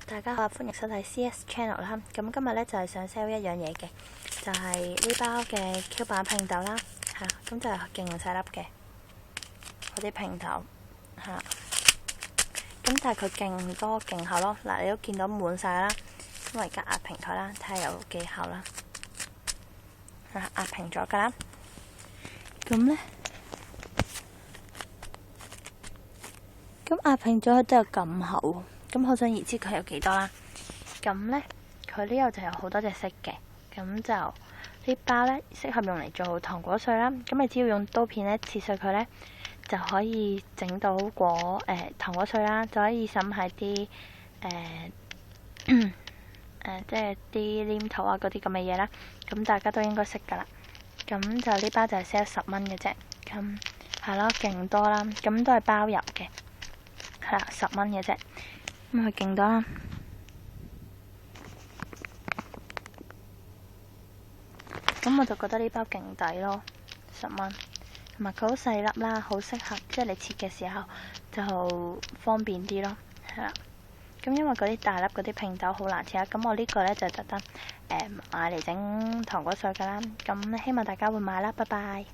大家好，歡迎收睇 CS Channel 啦。咁今日咧就係想 sell 一樣嘢嘅，就係呢包嘅 Q 版拼豆啦。咁就係勁細粒嘅嗰啲拼豆咁但係佢勁多勁厚咯。嗱，你都見到滿晒啦，因為而家壓平台啦，睇下有幾厚啦。壓平咗噶啦。咁咧，咁壓平咗佢都有咁厚，咁可想而知佢有幾多啦。咁呢，佢呢度就有好多隻色嘅，咁就呢包呢，適合用嚟做糖果碎啦。咁你只要用刀片呢切碎佢呢，就可以整到糖果碎啦，就可以滲喺啲即係啲黏土啊嗰啲咁嘅嘢啦。咁大家都應該識噶啦。咁就呢包就係 sell 10蚊嘅啫。咁係咯，勁多啦。咁都係包郵嘅，係啦，10蚊嘅啫。咁佢勁多啦。咁我就覺得呢包勁抵咯，10蚊，同埋佢好細粒啦，好適合即係你切嘅時候就方便啲咯，係啦。咁因為嗰啲大粒嗰啲拼豆好難切啊，咁我呢個呢就特登買嚟整糖果碎噶啦。咁希望大家會買啦，拜拜。